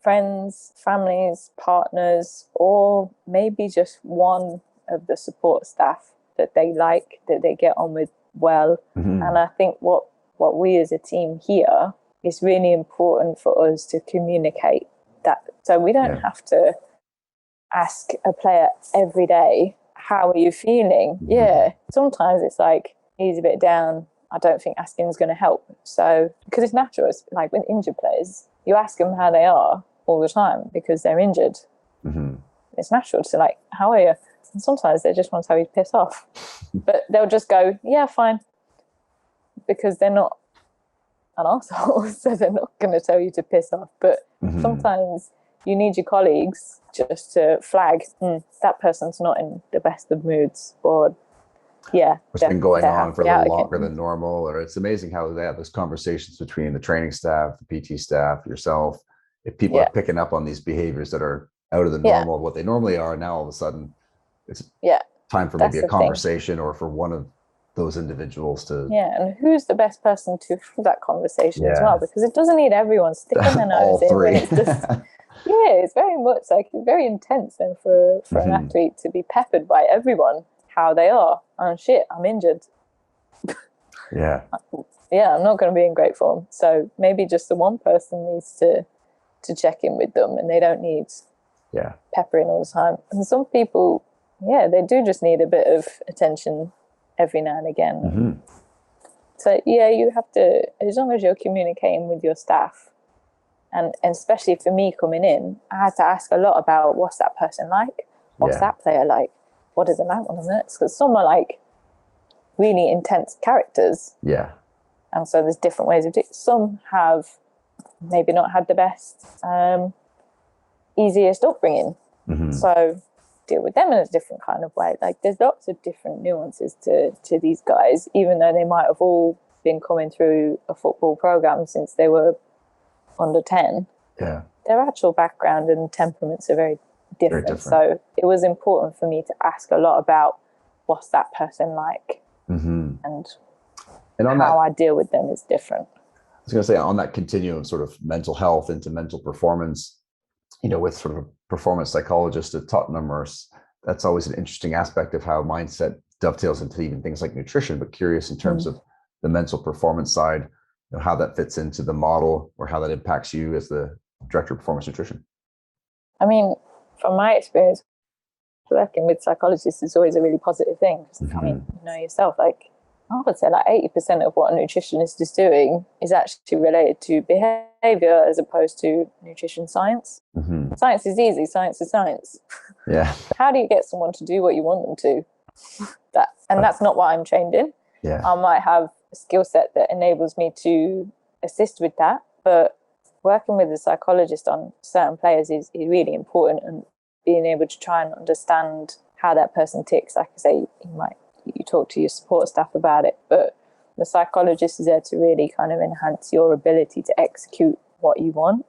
S2: friends, families, partners, or maybe just one of the support staff that they like, that they get on with well. And I think what we as a team here, is really important for us to communicate that. So we don't have to ask a player every day how are you feeling?
S1: Mm-hmm.
S2: Yeah. Sometimes it's like, he's a bit down. I don't think asking is going to help. So, because it's natural, it's like with injured players, you ask them how they are all the time because they're injured.
S1: Mm-hmm.
S2: It's natural to like, how are you? And sometimes they just want to tell you to piss off. But they'll just go, yeah, fine. Because they're not an arsehole, so they're not going to tell you to piss off. But sometimes you need your colleagues just to flag, that person's not in the best of moods, or
S1: it's been going on for a little longer than normal. Or it's amazing how they have those conversations between the training staff, the PT staff, yourself. If people are picking up on these behaviors that are out of the normal of what they normally are, now all of a sudden it's time for maybe a conversation or for one of those individuals to
S2: and who's the best person to have that conversation as well, because it doesn't need everyone sticking their nose in when it's just it's very much like very intense then for an athlete to be peppered by everyone how they are. Oh shit, I'm injured. I'm not going to be in great form. So maybe just the one person needs to check in with them, and they don't need peppering all the time. And some people they do just need a bit of attention every now and again. So you have to, as long as you're communicating with your staff, and especially for me coming in, I had to ask a lot about what's that person like, what's that player like, what do they like on the minutes, because some are like really intense characters, and so there's different ways of doing it. Some have maybe not had the best easiest upbringing, so deal with them in a different kind of way. Like there's lots of different nuances to these guys, even though they might have all been coming through a football program since they were under 10. Their actual background and temperaments are very different. So it was important for me to ask a lot about what's that person like, and on how I deal with them is different.
S1: I was going to say, on that continuum of sort of mental health into mental performance, with sort of a performance psychologist at Tottenham, or that's always an interesting aspect of how mindset dovetails into even things like nutrition, but curious in terms of the mental performance side, how that fits into the model or how that impacts you as the director of performance nutrition.
S2: I mean, from my experience, working with psychologists is always a really positive thing. I mean, yourself, like I would say like 80% of what a nutritionist is doing is actually related to behavior as opposed to nutrition science. Science is easy. Science is science. How do you get someone to do what you want them to? That's not what I'm trained in. I might have a skill set that enables me to assist with that, but working with a psychologist on certain players is really important, and being able to try and understand how that person ticks. Like I say, you talk to your support staff about it, but the psychologist is there to really kind of enhance your ability to execute what you want.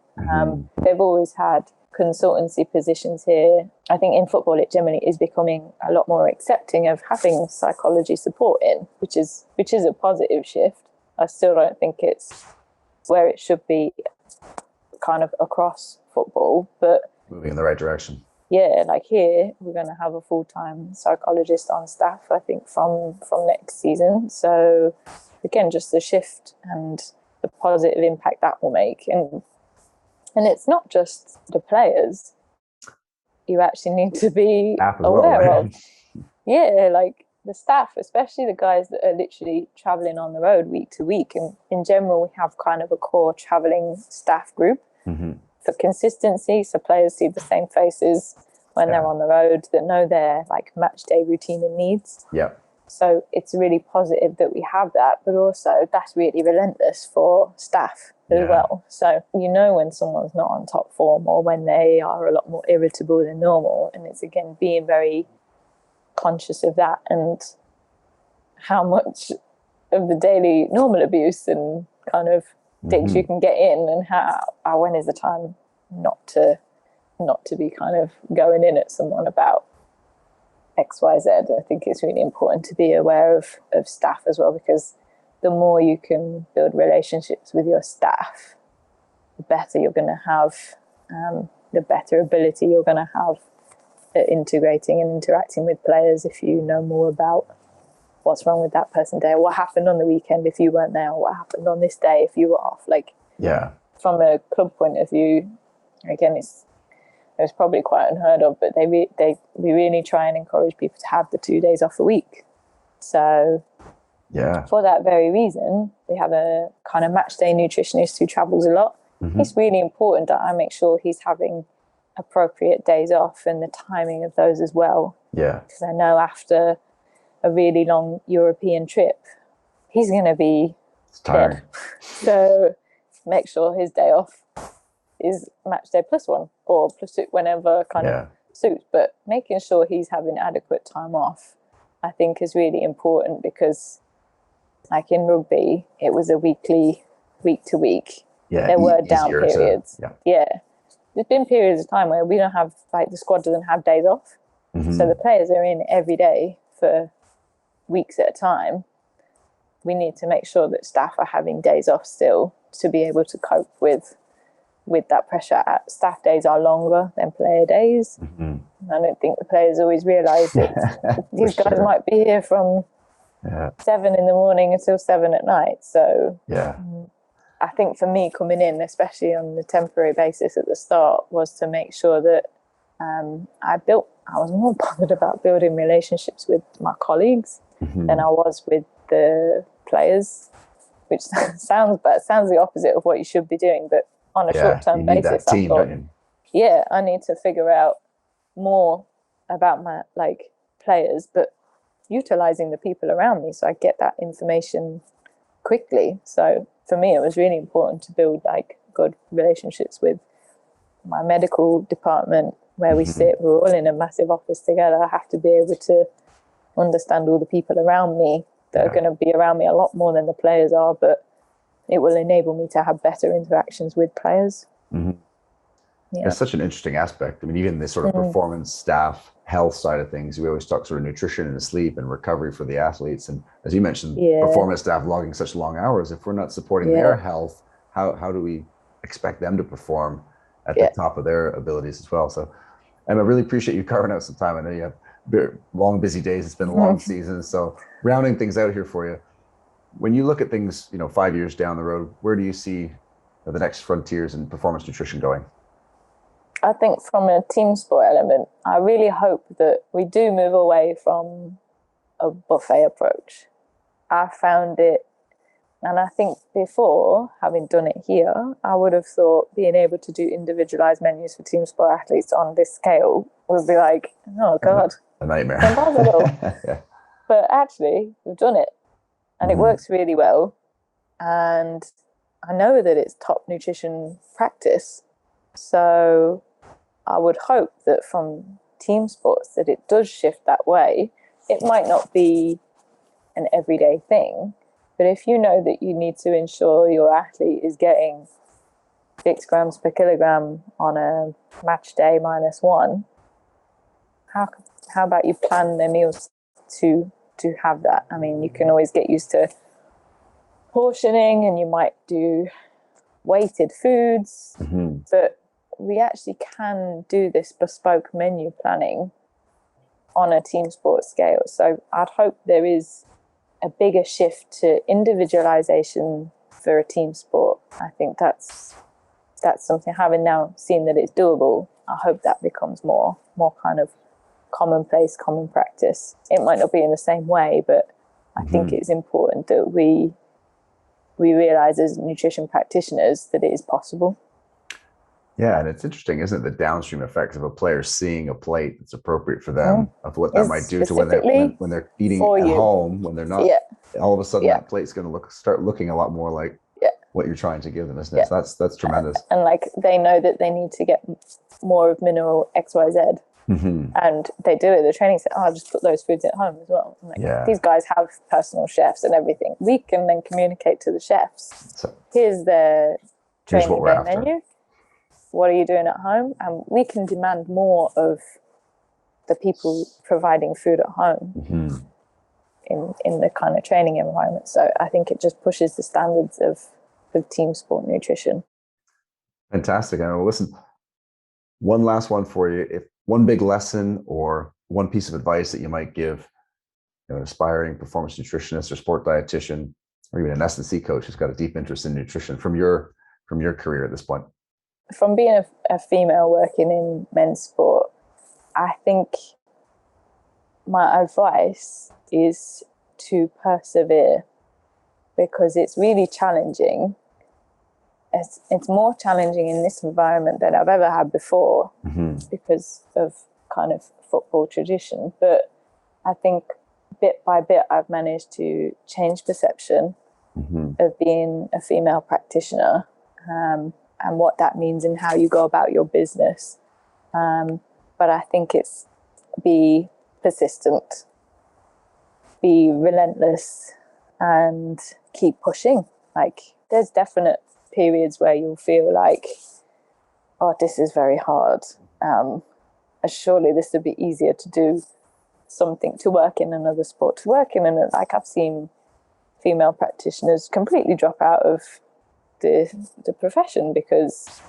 S2: They've always had consultancy positions here. I think in football it generally is becoming a lot more accepting of having psychology support in, which is a positive shift. I still don't think it's where it should be kind of across football, but
S1: moving in the right direction.
S2: Like here we're going to have a full-time psychologist on staff, I think from next season. So again, just the shift and the positive impact that will make, and it's not just the players you actually need to be aware of. Like the staff, especially the guys that are literally traveling on the road week to week. And in general, we have kind of a core traveling staff group for consistency, so players see the same faces when they're on the road, that know their like match day routine and needs. So it's really positive that we have that, but also that's really relentless for staff as well. So when someone's not on top form, or when they are a lot more irritable than normal, and it's again being very conscious of that and how much of the daily normal abuse and kind of things you can get in, and how when is the time not to be kind of going in at someone about XYZ. I think it's really important to be aware of staff as well, because the more you can build relationships with your staff, the better you're going to have, the better ability you're going to have at integrating and interacting with players if you know more about what's wrong with that person today, what happened on the weekend if you weren't there, or what happened on this day if you were off. Like, from a club point of view, again, it's it's probably quite unheard of, but we really try and encourage people to have the 2 days off a week. So for that very reason, we have a kind of match day nutritionist who travels a lot. It's really important that I make sure he's having appropriate days off and the timing of those as well. Because I know after a really long European trip, he's going to be dead. So make sure his day off is match day +1 or +2, whenever kind of suits. But making sure he's having adequate time off, I think, is really important, because like in rugby, it was a weekly, week to week. There were down periods. There's been periods of time where we don't have, like, the squad doesn't have days off. So the players are in every day for weeks at a time. We need to make sure that staff are having days off still to be able to cope with that pressure. Staff days are longer than player days. I don't think the players always realise that these guys might be here from 7 in the morning until 7 at night. So I think for me, coming in, especially on the temporary basis at the start, was to make sure that I was more bothered about building relationships with my colleagues than I was with the players, which sounds the opposite of what you should be doing. But on a short-term basis, I thought, I need to figure out more about my players, but utilizing the people around me so I get that information quickly. So for me, it was really important to build good relationships with my medical department, where we sit. We're all in a massive office together. I have to be able to understand all the people around me that are going to be around me a lot more than the players are, but it will enable me to have better interactions with players.
S1: It's such an interesting aspect. I mean, even the sort of performance staff health side of things, we always talk sort of nutrition and sleep and recovery for the athletes. And as you mentioned, performance staff logging such long hours, if we're not supporting their health, how do we expect them to perform at the top of their abilities as well? So, and I really appreciate you carving out some time. I know you have long, busy days. It's been a long season. So rounding things out here for you, when you look at things, 5 years down the road, where do you see the next frontiers in performance nutrition going?
S2: I think from a team sport element, I really hope that we do move away from a buffet approach. I found it, and I think before, having done it here, I would have thought being able to do individualized menus for team sport athletes on this scale would be like, oh God,
S1: a nightmare.
S2: Impossible. But actually, we've done it, and it works really well. And I know that it's top nutrition practice. So I would hope that from team sports that it does shift that way. It might not be an everyday thing, but if you know that you need to ensure your athlete is getting 6 grams per kilogram on a match day -1, how about you plan their meals to have that? I mean, you can always get used to portioning, and you might do weighted foods, but we actually can do this bespoke menu planning on a team sport scale. So I'd hope there is a bigger shift to individualization for a team sport. I think that's something, having now seen that it's doable, I hope that becomes more kind of commonplace, common practice. It might not be in the same way, but I think it's important that we realize as nutrition practitioners that it is possible.
S1: Yeah, and it's interesting, isn't it, the downstream effects of a player seeing a plate that's appropriate for them, of what that might do to when they're eating at home, when they're not, all of a sudden that plate's going to start looking a lot more like what you're trying to give them, isn't it? So that's tremendous.
S2: And they know that they need to get more of mineral XYZ. And they do it. The training said, I'll just put those foods at home as well. These guys have personal chefs and everything. We can then communicate to the chefs. So, here's their training day menu. What are you doing at home? And we can demand more of the people providing food at home in the kind of training environment. So I think it just pushes the standards of team sport nutrition.
S1: Fantastic. And listen, one last one for you. If one big lesson or one piece of advice that you might give an aspiring performance nutritionist or sport dietitian, or even an S&C coach who's got a deep interest in nutrition from your career at this point.
S2: from being a female working in men's sport, I think my advice is to persevere, because it's really challenging. It's more challenging in this environment than I've ever had before, because of kind of football tradition. But I think bit by bit I've managed to change perception of being a female practitioner, and what that means and how you go about your business. But I think it's be persistent, be relentless, and keep pushing. Like, there's definite periods where you'll feel like, oh, this is very hard. Surely this would be easier to do something, to work in another sport, to work in another. Like, I've seen female practitioners completely drop out of the profession because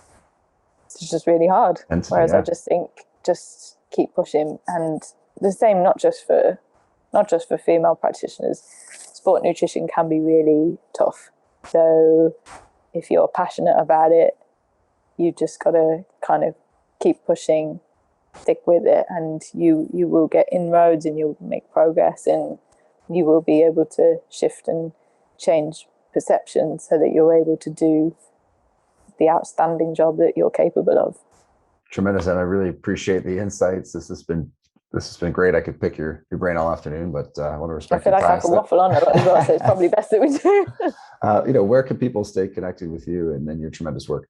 S2: it's just really hard. Whereas I just think, just keep pushing. And the same, not just for female practitioners. Sport nutrition can be really tough. So if you're passionate about it, you just got to kind of keep pushing, stick with it, and you will get inroads and you'll make progress, and you will be able to shift and change perception so that you're able to do the outstanding job that you're capable of.
S1: Tremendous. And I really appreciate the insights. This has been great. I could pick your brain all afternoon, but I want to respect your time.
S2: I feel like I can waffle on a lot as well, so it's probably best that we do.
S1: Where can people stay connected with you and your tremendous work?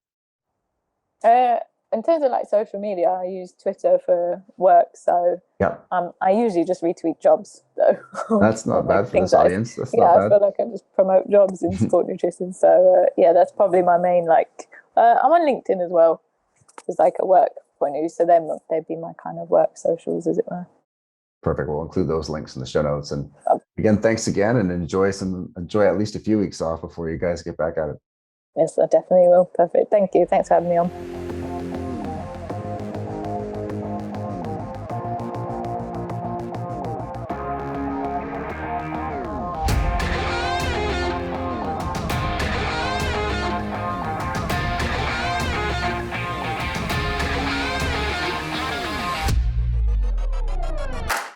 S2: In terms of like social media, I use Twitter for work. So I usually just retweet jobs, though.
S1: That's not bad for this audience. That's not bad.
S2: I feel like I just promote jobs in sport nutrition. So that's probably my main, like, I'm on LinkedIn as well. It's like a work point of view. So they'd be my kind of work socials, as it were.
S1: Perfect. We'll include those links in the show notes. And again, thanks again, and enjoy at least a few weeks off before you guys get back at it.
S2: Yes, I definitely will. Perfect. Thank you. Thanks for having me on.